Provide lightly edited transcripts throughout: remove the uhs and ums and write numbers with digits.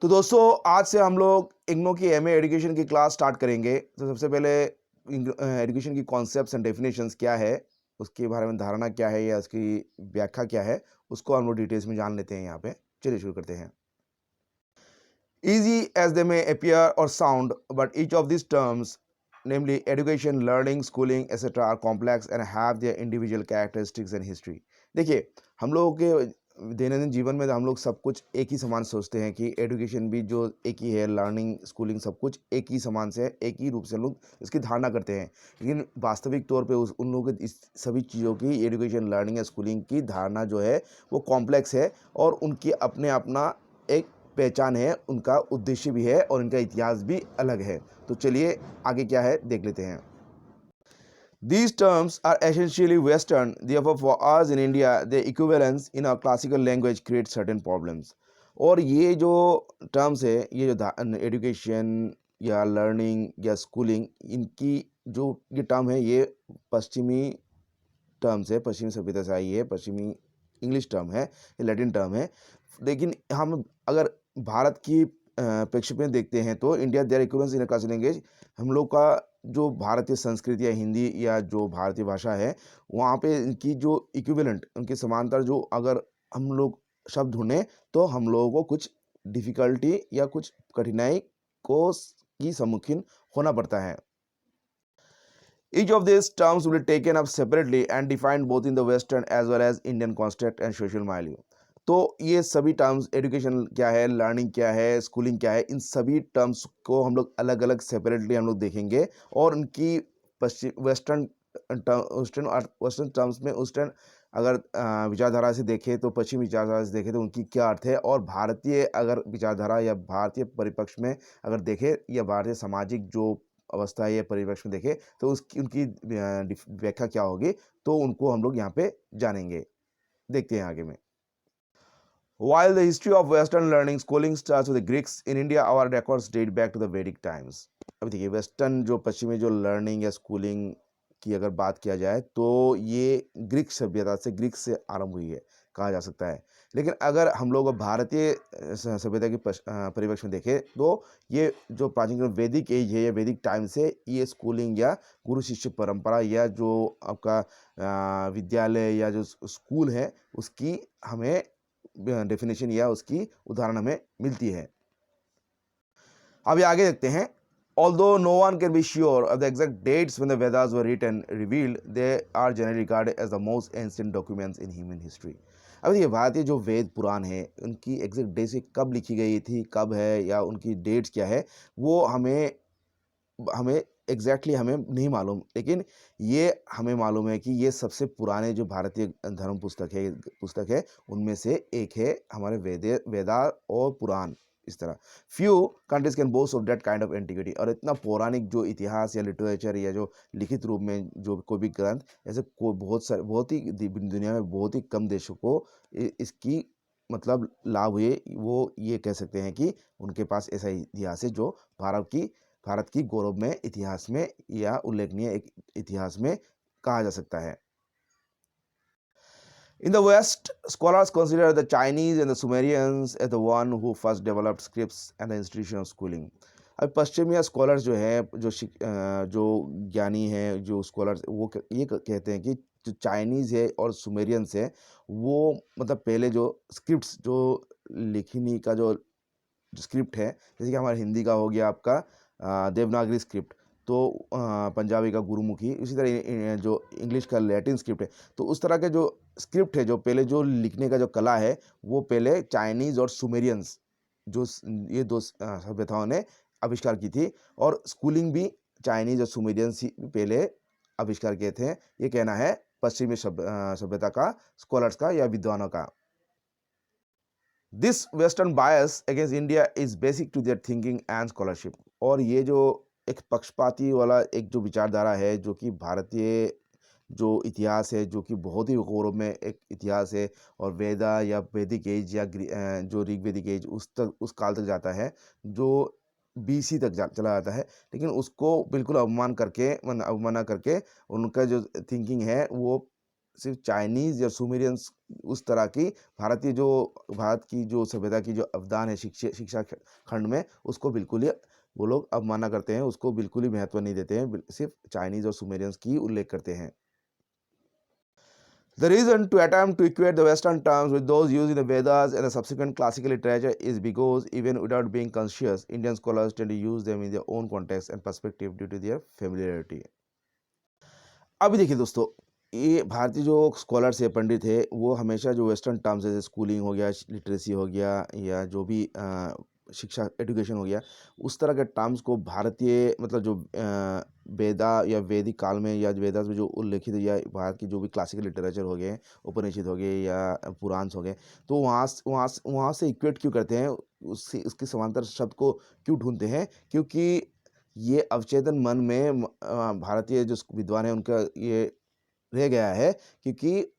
तो दोस्तों आज से हम लोग इग्नो की एमए एजुकेशन की क्लास स्टार्ट करेंगे। तो सबसे पहले एजुकेशन की कॉन्सेप्ट्स एंड डेफिनेशंस क्या है, उसके बारे में धारणा क्या है या उसकी व्याख्या क्या है, उसको हम लोग डिटेल्स में जान लेते हैं यहाँ पे। चलिए शुरू करते हैं। Easy as they may appear or sound, but each of these terms, namely education, learning, schooling, etc., are complex and have their individual characteristics and history. देखिए, हम लोगों के दैनंदिन जीवन में हम लोग सब कुछ एक ही समान सोचते हैं कि एजुकेशन भी जो एक ही है, लर्निंग, स्कूलिंग सब कुछ एक ही समान से है, एक ही रूप से हम लोग इसकी धारणा करते हैं। लेकिन वास्तविक तौर पे उन लोगों की इस सभी चीज़ों की एजुकेशन, लर्निंग या स्कूलिंग की धारणा जो है वो कॉम्प्लेक्स है और उनकी अपने अपना एक पहचान है, उनका उद्देश्य भी है और इनका इतिहास भी अलग है। तो चलिए आगे क्या है देख लेते हैं। These terms are essentially Western, therefore for us in India, their equivalence in our classical language creates certain problems. और ये जो टर्म्स है, ये जो एजुकेशन या लर्निंग या स्कूलिंग, इनकी जो ये टर्म है ये पश्चिमी टर्म्स है, पश्चिमी सभ्यता से आई है, पश्चिमी इंग्लिश टर्म है, ये लैटिन टर्म है। लेकिन हम अगर भारत की प्रेक्षक में देखते हैं तो India their equivalence in a classical language, हम लोग का जो भारतीय संस्कृति या हिंदी या जो भारतीय भाषा है, वहाँ पे इनकी जो इक्विवेलेंट, उनके समांतर जो अगर हम लोग शब्द ढूँढें तो हम लोगों को कुछ डिफ़िकल्टी या कुछ कठिनाई को की सम्मुखीन होना पड़ता है। Each of these terms will be taken up separately and defined both in the Western as well as Indian construct and social milieu. तो ये सभी टर्म्स, एजुकेशन क्या है, लर्निंग क्या है, स्कूलिंग क्या है, इन सभी टर्म्स को हम लोग अलग अलग सेपरेटली हम लोग देखेंगे और उनकी पश्चिम वेस्टर्न टर्म्स में वेस्टर्न अगर विचारधारा से देखें तो पश्चिमी विचारधारा से देखें तो उनकी क्या अर्थ है, और भारतीय अगर विचारधारा या भारतीय परिप्रेक्ष्य में अगर देखें या भारतीय सामाजिक जो अवस्था या परिवेश में देखें तो उसकी उनकी व्याख्या क्या होगी, तो उनको हम लोग यहाँ पे जानेंगे। देखते हैं आगे में। While the history of Western learning schooling starts with the Greeks, in India our records date back to the Vedic times. अभी देखिए वेस्टर्न जो पश्चिमी जो लर्निंग या स्कूलिंग की अगर बात किया जाए तो ये ग्रीक सभ्यता से, ग्रीक से आरंभ हुई है कहा जा सकता है। लेकिन अगर हम लोग भारतीय सभ्यता के परिवेश में देखें तो ये जो प्राचीन वैदिक एज है या वैदिक टाइम से ये स्कूलिंग या गुरु शिष्य परंपरा या जो आपका विद्यालय या जो स्कूल है उसकी हमें डेफिनेशन या उसकी उदाहरण हमें मिलती है। अभी आगे देखते हैं। Although no one can be sure of the exact dates when the Vedas were written, revealed, they are generally regarded as the most ancient documents in human history. अब ये भारतीय जो वेद पुराण है उनकी एग्जैक्ट डेट कब लिखी गई थी, कब है या उनकी डेट्स क्या है, वो हमें हमें एग्जैक्टली हमें नहीं मालूम। लेकिन ये हमें मालूम है कि ये सबसे पुराने जो भारतीय धर्म पुस्तक है उनमें से एक है हमारे वेदा और पुराण। इस तरह few countries can boast of that kind of antiquity, और इतना पौराणिक जो इतिहास या लिटरेचर या जो लिखित रूप में जो कोई भी ग्रंथ, ऐसे बहुत ही दुनिया में बहुत ही कम देशों को इसकी मतलब लाभ हुए, वो ये कह सकते हैं कि उनके पास ऐसा इतिहास है जो भारत की गौरव में इतिहास में या उल्लेखनीय एक इतिहास में कहा जा सकता है। In the West, scholars consider the Chinese and the Sumerians as the one who first developed scripts and the institution of schooling. अब पश्चिमी स्कॉलर्स जो है जो ज्ञानी हैं, जो स्कॉलर्स वो ये कहते हैं कि जो चाइनीज़ है और सुमेरियंस है वो मतलब पहले जो स्क्रिप्ट्स जो लिखनी का जो स्क्रिप्ट है, जैसे कि हमारे हिंदी का हो गया आपका देवनागरी स्क्रिप्ट, तो पंजाबी का गुरुमुखी, इसी तरह जो इंग्लिश का लैटिन स्क्रिप्ट है, तो उस तरह के जो स्क्रिप्ट है, जो पहले जो लिखने का जो कला है वो पहले चाइनीज़ और सुमेरियंस ये दो सभ्यताओं ने आविष्कार की थी, और स्कूलिंग भी चाइनीज़ और सुमेरियंस ही पहले आविष्कार किए थे, ये कहना है पश्चिमी सभ्यता का, स्कॉलर्स का या विद्वानों का। This western bias against India is basic to their thinking and scholarship, और ये जो एक पक्षपाती वाला एक जो विचारधारा है जो कि भारतीय जो इतिहास है, जो कि बहुत ही गौरव में एक इतिहास है, और वेदा या वैदिक एज या जो ऋग्वेदिक एज उस काल तक जाता है जो बीसी तक चला जाता है, लेकिन उसको बिल्कुल अवमानना करके उनका जो थिंकिंग है वो सिर्फ चाइनीज़ या सुमेरियंस उस तरह की भारत की जो सभ्यता की जो अवदान है शिक्षा खंड में, उसको बिल्कुल ही वो लोग अवमानना करते हैं, उसको बिल्कुल ही महत्व नहीं देते हैं, सिर्फ चाइनीज़ और सुमेरियंस की उल्लेख करते हैं। The reason to attempt to equate the Western terms with those used in the Vedas and the subsequent classical literature is because, even without being conscious, Indian scholars tend to use them in their own context and perspective due to their familiarity. अभी देखिए दोस्तों, ये भारतीय जो scholars है, पंडित है, वो हमेशा जो वेस्टर्न टर्म्स जैसे स्कूलिंग हो गया, लिटरेसी हो गया, या जो भी शिक्षा एजुकेशन हो गया, उस तरह के टर्म्स को भारतीय मतलब जो वेदा या वैदिक काल में या वेदास में जो उल्लेखित या भारत की जो भी क्लासिकल लिटरेचर हो गए, उपनिषद हो गए या पुराण हो गए, तो वहाँ से इक्वेट क्यों करते हैं, उसके समांतर शब्द को क्यों ढूंढते हैं? क्योंकि ये अवचेतन मन में भारतीय जो विद्वान हैं उनका ये रह गया है, क्योंकि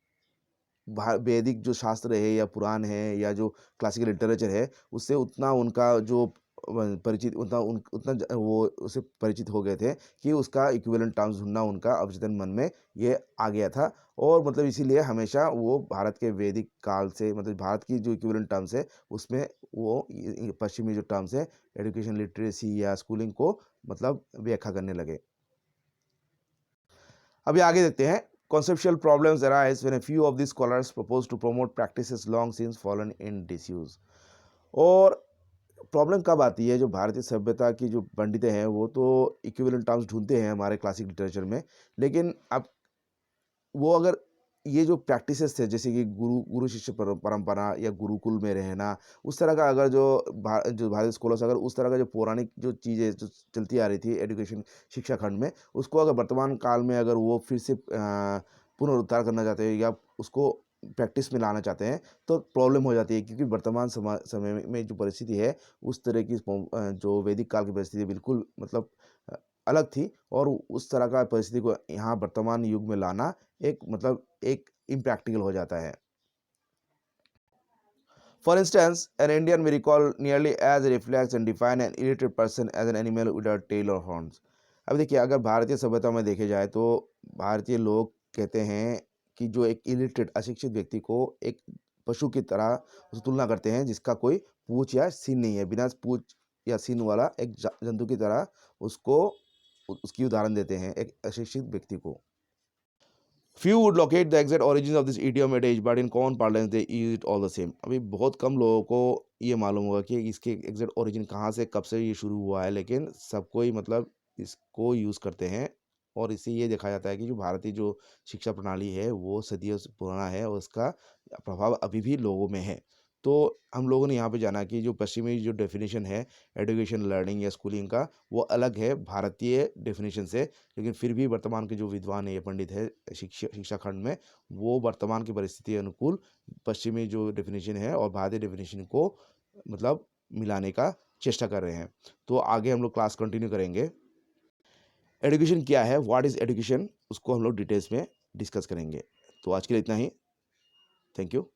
वैदिक जो शास्त्र है या पुराण है या जो क्लासिकल लिटरेचर है, उससे उतना उनका जो परिचित उतना उतना वो उससे परिचित हो गए थे कि उसका इक्विवेलेंट टर्म्स ढूंढना उनका अवचेतन मन में ये आ गया था। और मतलब इसीलिए हमेशा वो भारत के वैदिक काल से, मतलब भारत की जो इक्विवेलेंट टर्म्स है उसमें वो पश्चिमी जो टर्म्स है एजुकेशन, लिटरेसी या स्कूलिंग को मतलब व्याख्या करने लगे। अभी आगे देखते हैं। Conceptual problems arise when a few of these scholars propose to promote practices long since fallen in disuse. और प्रॉब्लम कब आती है, जो भारतीय सभ्यता की जो पंडित हैं वो तो इक्विवेलेंट टर्म्स ढूंढते हैं हमारे क्लासिक लिटरेचर में, लेकिन अब वो अगर ये जो प्रैक्टिसेस थे जैसे कि गुरु शिष्य परंपरा या गुरुकुल में रहना, उस तरह का अगर जो भारतीय स्कूलों से अगर उस तरह का जो पौराणिक जो चीज़ें जो चलती आ रही थी एजुकेशन शिक्षा खंड में, उसको अगर वर्तमान काल में अगर वो फिर से पुनरुद्धार करना चाहते हैं या उसको प्रैक्टिस में लाना चाहते हैं, तो प्रॉब्लम हो जाती है, क्योंकि वर्तमान समय में जो परिस्थिति है उस तरह की जो वैदिक काल की परिस्थिति बिल्कुल मतलब अलग थी, और उस तरह का परिस्थिति को यहाँ वर्तमान युग में लाना एक इम्प्रैक्टिकल हो जाता है। For instance, an Indian may recall nearly as reflects and define an illiterate person as an animal without tail or horns. अब देखिए, अगर भारतीय सभ्यता में देखे जाए तो भारतीय लोग कहते हैं कि जो एक इलिटरेट अशिक्षित व्यक्ति को एक पशु की तरह उसकी तुलना करते हैं, जिसका कोई पूंछ या सीन नहीं है, बिना पूंछ या सीन वाला एक जंतु की तरह उसको उसकी उदाहरण देते हैं एक अशिक्षित व्यक्ति को। Few would locate the exact origins of this idiom at age, but in common parlance they use it all the same. अभी बहुत कम लोगों को ये मालूम होगा कि इसके एग्जैक्ट ओरिजिन कहाँ से कब से ये शुरू हुआ है, लेकिन सबको ही मतलब इसको यूज़ करते हैं। और इससे ये देखा जाता है कि जो भारतीय जो शिक्षा प्रणाली है वो सदियों से पुराना है और उसका प्रभाव अभी भी लोगों में है। तो हम लोगों ने यहाँ पे जाना कि जो पश्चिमी जो डेफिनेशन है एजुकेशन, लर्निंग या स्कूलिंग का, वो अलग है भारतीय डेफिनेशन से, लेकिन फिर भी वर्तमान के जो विद्वान है या पंडित है शिक्षा खंड में, वो वर्तमान की परिस्थिति के अनुकूल पश्चिमी जो डेफिनेशन है और भारतीय डेफिनेशन को मतलब मिलाने का चेष्टा कर रहे हैं। तो आगे हम लोग क्लास कंटिन्यू करेंगे। एजुकेशन क्या है, व्हाट इज़ एजुकेशन, उसको हम लोग डिटेल्स में डिस्कस करेंगे। तो आज के लिए इतना ही। Thank you.